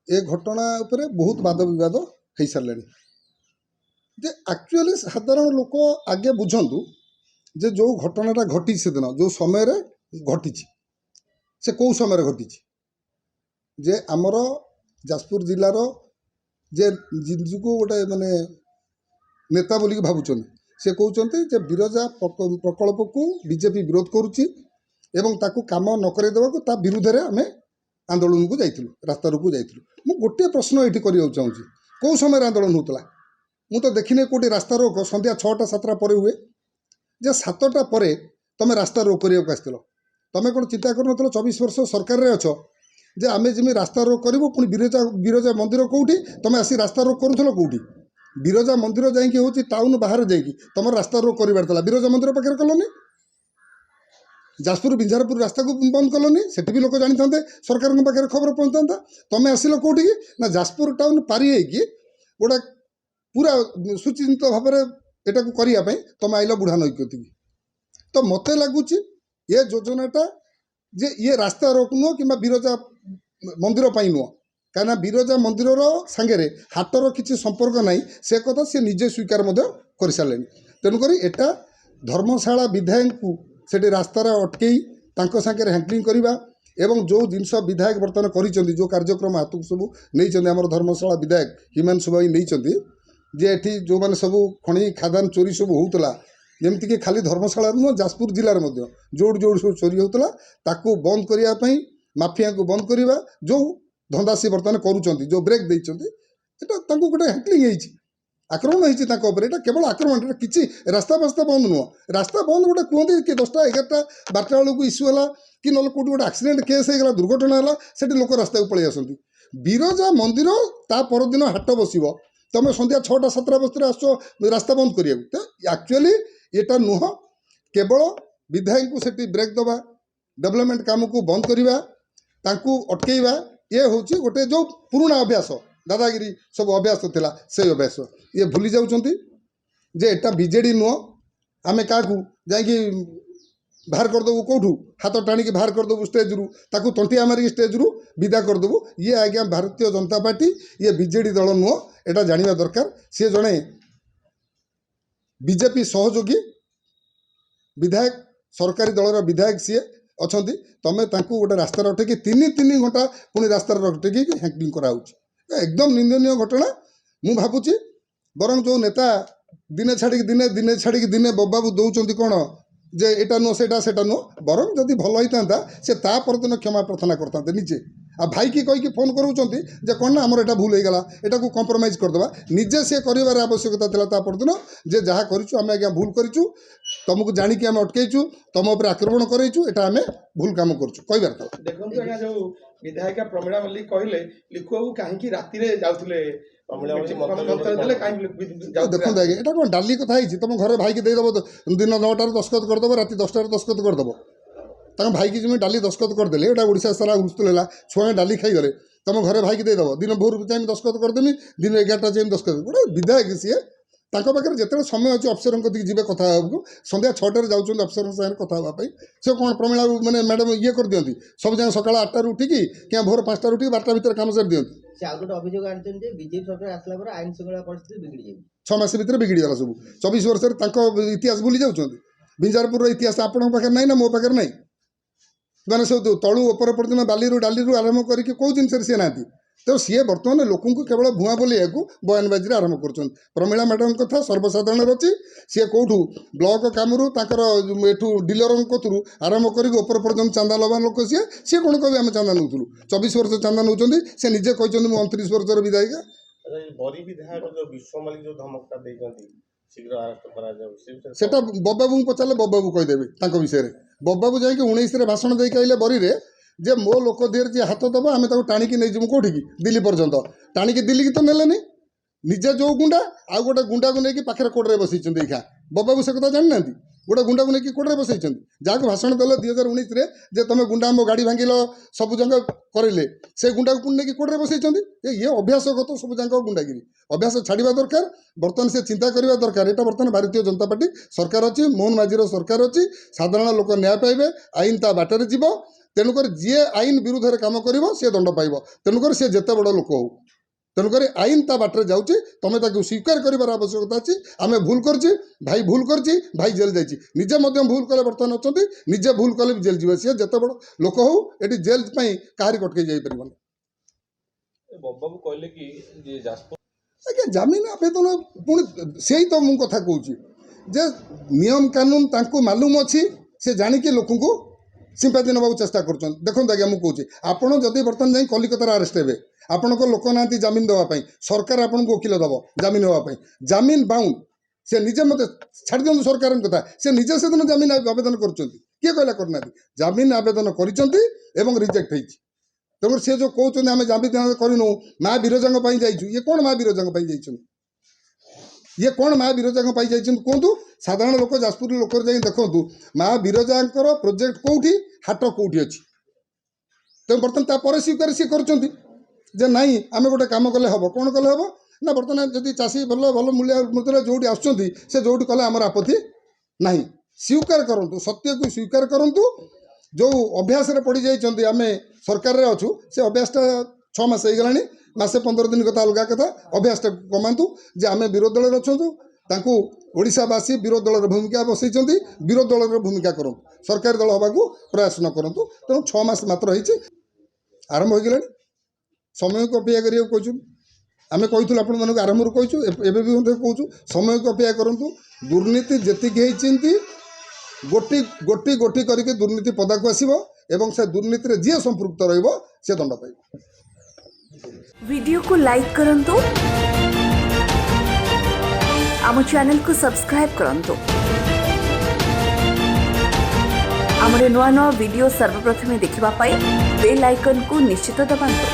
ए घटना उपरे बहुत वाद विवाद हो सारे जे एक्चुअली साधारण लोक आगे बुझंतु जे जो घटनाटा घटी से दिन जो समय घटी से कौ समय घटी जे आमर जाजपुर जिलार जे जिंजू गोटे माने नेता बोलिक भावुं से कहते जे बिरजा प्रकल्प को बीजेपी विरोध करुच्ची एवं ताकू काम न करदेवा ता विरुद्ध में आम आंदोलन को जाइलु रास्ता रोक जाइलु मु गोटे प्रश्न ये करने चाहूँगी कौ समय आंदोलन होता मु तो देखने कौटी रास्ता रोक संध्या 6टा 7टा पर हुए जे 7टा पर तुम रास्ता रोक करने आसल तुम कौन चिंता कर 24 वर्ष सरकार रे अच्छ जे आम जमी रास्ता रोक करूँ पुणी बिरजा बिरजा मंदिर कौटी तुम आसी रास्ता रोक करूल कौटी बिरजा मंदिर जाकि हूँ टाउन बाहर जाकि तुम रास्ता रोक कर बिरजा मंदिर पाखे कलनी जाजपुर बिंझारपुर रास्ता को बंद कलनी से भी लोक जानी था सरकार पाखे खबर पहुँचा तुम आसिल कौटी ना जाजपुर टाउन पारी गोटा पूरा सुचिंत भाव में यहाँ करने तुम आइल बुढ़ा नईकती तो मत लगुच ये योजनाटा जे ये रास्ता रोक नुह कि बिरजा मंदिर नुह कहीं बिरजा मंदिर सांगे हाटर किसी संपर्क नहीं से कथा सी निजे स्वीकार कर सारे तेणुक एटा धर्मशाला विधायक को सेठी रास्तार अटकई सांगे हैंडलिंग करवा एवं जो जिनस विधायक बर्तमान कर जो कार्यक्रम हाथ को सब नहीं आम धर्मशाला विधायक हिमांशु भाई नहीं जे एठी जो मैंने सब खणी खादान चोरी सब होता जमीक खाली धर्मशाला नुह जाजपुर जिलार जोड़ जोड़ सब चोरी होता ताकू बंद करने माफिया को बंद करवा जो धंदा सी बर्तमान करुँच जो ब्रेक देता गोटे हैंडलिंग आक्रमण होता केवल आक्रमण किसी रास्ता फास्ता बंद नुह रास्ता बंद गोटे कहते कि 10टा 11टा 12टा बेलू इश्यू है कि ना कौट गोटे एक्सीडेंट केस होगा दुर्घटना है से लोक रास्ता को पलि आसती बिरजा मंदिर ता परदिन हाट बस तुम संध्या 6टा 7टा बजे आस रास्ता बंद करिया तो एक्चुअली एटा नुह केवल विधायक को सेठी ब्रेक दबा डेवलपमेंट काम को बंद करवा अटकेवा ये हूँ गोटे जो पुराना अभ्यास दादागिरी सब अभ्यास थिला से अभ्यास ये भूली जाउछंती जे एटा बीजेडी नुह आमे काकू जाकि बाहर करदेबू कौटू हाथ टाणिकी बाहर करदेबू स्टेज रु ताकू तंटिया मारिक स्टेज रु विदा करदेबू ये आज्ञा भारतीय जनता पार्टी ये बीजेडी दल नुह एटा जानिबा दरकार सी जड़े बीजेपी सहयोगी विधायक सरकारी दलर विधायक सी अच्छा तुम गोटे रास्तार अटकी 3 घंटा पुणी रास्तार अटकी हैंडलिंग कराऊँ एकदम निंदनीय घटना मु भावुची बरं जो नेता दिने छाड़ी दिने छाड़ी दिने बाबू दौरान कौन जे एटा नुह सेटा नुह बरं जदि भल होता से परदिन क्षमा प्रार्थना करते निजे आ भाई की कहीकि फोन करूँ जे कौन ना आमर एटा भूल होगा एटा को कंप्रोमाइज करदे निजे सी कर आवश्यकता था परदिन जे जहाँ करूँ आम आज्ञा भूल करूँ तुमको जाणिकी आम अटकईचु तुम उपर आक्रमण करूँ एटा आम भूल काम करूँ देखो जो विधायिका प्रमीला मल्लिक कहले लिखुआ कहीं राति जाऊे देखो आज्ञा एटा कौन डाली कथा तुम घर भाई की देदेव दिन 9टार दस्खत करदेव राति 10टार दस्खत करदेव तक भाई की जमी डाली दस्खत करदे एटा ओडिशा सारा हुलस्थुल है छुआ डाली खाईगले तुम घर भाई की देदेव दिन भोर चाहे दस्खत करदेमी दिन 11टा चाहे दस्खत गोटे विधायक सी पाखे जिते समय अच्छे अफसर जी कथा संध्या 6टार जाऊँ अफसर सागर कथा से कौन प्रमीला मैंने मैडम ये कर दिखती सब जगह सका 8टार उठिकी क्या भोर 5टार उठिकी 12टा भितर काम सारी दिखती से आउ गोटे अभियोग आनिछन जे बीजेपी सरकार आसला पर आईन श्रृंखला परिस्थिति बिगड़ी जाई 6 मास भितर बिगड़ीगला सब 24 वर्ष इतिहास भूली जाऊँ बिंजारपुर इतिहास आपण पाखे ना मो पाखे ना मैंने सब तलू उपर पर्यटन बाली डाली आरंभ करके कौ जिन सी ना तो सी बर्तमान लोक केवल भुआ बोलिया बयानबाजी आरंभ कर प्रमीला मैडम कथा सर्वसाधारण अच्छी सी कौटू ब्लॉक कामरू एठू डीलर कतरू आरंभ करके ऊपर पर्यटन चांदा लबा लोक सी कौन कह आम चांदा नौलु 24 वर्ष चांदा नौ से निजे कहते 29 वर्षर विधायिका सेटा बबाबू पचारे बबाबू कहीदेवे विषय में बबाबू जाकि 19 भाषण दे कहले बरी रे जे मो लोक देर जी हाथ दबा आम टाणिकी नहीं जीवु कौटी दिल्ली पर्यंत टाणिकी दिल्ली की तो नेलेनी निजे जो गुंडा आउ गोटे गुंडा को लेकिन पाखे कोर्टे बसई खा बबाबू से कथा जानी ना गोटे गुंडा को लेकिन कोर्टे बसई जहाँ भाषण देल 2019 जे तुम गुंडा मो गाड़ी भांगिल सब जगह करेले से गुंडा को लेकिन कोर्टे बसई ये अभ्यासगत सब जगह गुंडागिरी अभ्यास छाड़ा दरकार बर्तमान से चिंता करवा दरकार यहाँ बर्तमान भारतीय जनता पार्टी सरकार अच्छी मोहन माझीर सरकार अच्छी साधारण लोक न्याय पाइबे आईन ता बाटर जीव ତେଣୁକରି ଯିଏ ଆଇନ ବିରୁଦ୍ଧରେ କାମ କରିବ ସିଏ ଦଣ୍ଡ ପାଇବ। ତେଣୁକରି ସିଏ ଯେତେ ବଡ଼ ଲୋକ ହଉ, ତେଣୁକରି ଆଇନ ତା ବାଟରେ ଯାଉଛି, ତମେ ତାକୁ ସ୍ୱୀକାର କରିବାର ଆବଶ୍ୟକତା ଅଛି। ଆମେ ଭୁଲ କରିଛି, ଭାଇ ଭୁଲ କରିଛି, ଭାଇ ଜେଲ୍ ଯାଇଛି, ନିଜେ ମଧ୍ୟ ଭୁଲ କଲେ ବର୍ତ୍ତମାନ ଅଛନ୍ତି, ନିଜେ ଭୁଲ କଲେ ବି ଜେଲ୍ ଯିବେ। ସିଏ ଯେତେ ବଡ଼ ଲୋକ ହଉ, ଏଠି ଜେଲ୍ ପାଇଁ କାହାରି ଅଟକେଇ ଯାଇପାରିବନି। ବାବୁ କହିଲେ କି ଯେ ଯାଜପୁର ଆଜ୍ଞା ଜାମିନ ଆବେଦନ ପୁଣି ସେଇ ତ ମୁଁ କଥା କହୁଛି ଯେ ନିୟମ କାନୁନ ତାଙ୍କୁ ମାଲୁମ ଅଛି, ସେ ଜାଣିକି ଲୋକଙ୍କୁ ସିମ୍ପାତି ନେବାକୁ ଚେଷ୍ଟା କରୁଛନ୍ତି। ଦେଖନ୍ତୁ ଆଜ୍ଞା ମୁଁ କହୁଛି, ଆପଣ ଯଦି ବର୍ତ୍ତମାନ ଯାଇ କଲିକତାରେ ଆରେଷ୍ଟ ହେବେ, ଆପଣଙ୍କ ଲୋକ ନାହାନ୍ତି ଜାମିନ ଦେବା ପାଇଁ, ସରକାର ଆପଣଙ୍କୁ ଓକିଲ ଦେବ ଜାମିନ ହେବା ପାଇଁ, ଜାମିନ ବାଉଣ୍ଡ। ସେ ନିଜେ ମୋତେ ଛାଡ଼ି ଦିଅନ୍ତୁ ସରକାରଙ୍କ କଥା, ସେ ନିଜେ ସେଦିନ ଜାମିନ ଆବେଦନ କରୁଛନ୍ତି। କିଏ କହିଲା କରିନାହାନ୍ତି? ଜାମିନ ଆବେଦନ କରିଛନ୍ତି ଏବଂ ରିଜେକ୍ଟ ହେଇଛି। ତେଣୁ ସେ ଯେଉଁ କହୁଛନ୍ତି ଆମେ ଜାମିନ କରିନୁ, ମା ବିରଜାଙ୍କ ପାଇଁ ଯାଇଛୁ, ଇଏ କ'ଣ ମା ବିରଜାଙ୍କ ପାଇଁ ଯାଇଛନ୍ତି? ଇଏ କ'ଣ ମା ବିରଜାଙ୍କ ପାଇଁ ଯାଇଛନ୍ତି କୁହନ୍ତୁ? ସାଧାରଣ ଲୋକ ଯାଜପୁର ଲୋକରେ ଯାଇ ଦେଖନ୍ତୁ ମା ବିରଜାଙ୍କର ପ୍ରୋଜେକ୍ଟ କେଉଁଠି, ହାଟ କେଉଁଠି ଅଛି। ତେଣୁ ବର୍ତ୍ତମାନ ତାପରେ ସ୍ୱୀକାର ସିଏ କରୁଛନ୍ତି ଯେ ନାଇଁ ଆମେ ଗୋଟେ କାମ କଲେ ହେବ। କ'ଣ କଲେ ହେବ ନା, ବର୍ତ୍ତମାନ ଯଦି ଚାଷୀ ଭଲ ମୂଲ୍ୟ ମୂଲ୍ୟରେ ଯେଉଁଠି ଆସୁଛନ୍ତି ସେ ଯେଉଁଠି କଲେ ଆମର ଆପତ୍ତି ନାହିଁ। ସ୍ୱୀକାର କରନ୍ତୁ, ସତ୍ୟକୁ ସ୍ୱୀକାର କରନ୍ତୁ। ଯେଉଁ ଅଭ୍ୟାସରେ ପଡ଼ିଯାଇଛନ୍ତି, ଆମେ ସରକାରରେ ଅଛୁ, ସେ ଅଭ୍ୟାସଟା 6 ମାସ ହେଇଗଲାଣି, ମାସେ 15 ଦିନ କଥା ଅଲଗା କଥା, ଅଭ୍ୟାସଟା କମାନ୍ତୁ ଯେ ଆମେ ବିରୋଧ ଦଳରେ ଅଛୁ। ତାଙ୍କୁ ଓଡ଼ିଶାବାସୀ ବିରୋଧ ଦଳର ଭୂମିକା ବସେଇଛନ୍ତି, ବିରୋଧ ଦଳର ଭୂମିକା କରନ୍ତୁ, ସରକାରୀ ଦଳ ହେବାକୁ ପ୍ରୟାସ ନ କରନ୍ତୁ। ତେଣୁ 6 ମାସ ମାତ୍ର ହେଇଛି, ଆରମ୍ଭ ହୋଇଗଲାଣି, ସମୟକୁ ଅପେକ୍ଷା କରିବାକୁ କହିଛନ୍ତି। ଆମେ କହିଥିଲୁ ଆପଣମାନଙ୍କୁ ଆରମ୍ଭରୁ କହିଛୁ, ଏବେ ବି ମଧ୍ୟ କହୁଛୁ, ସମୟକୁ ଅପେକ୍ଷା କରନ୍ତୁ। ଦୁର୍ନୀତି ଯେତିକି ହେଇଛନ୍ତି ଗୋଟି ଗୋଟି କରିକି ଦୁର୍ନୀତି ପଦାକୁ ଆସିବ ଏବଂ ସେ ଦୁର୍ନୀତିରେ ଯିଏ ସମ୍ପୃକ୍ତ ରହିବ ସେ ଦଣ୍ଡ ପାଇବ। वीडियो को लाइक करंतु, आम चैनल को सब्सक्राइब करंतु, आमरे नुआ नुआ वीडियो सर्वप्रथमे देखिबा पाई बेल आइकन को निश्चित दबाନ୍ତୁ।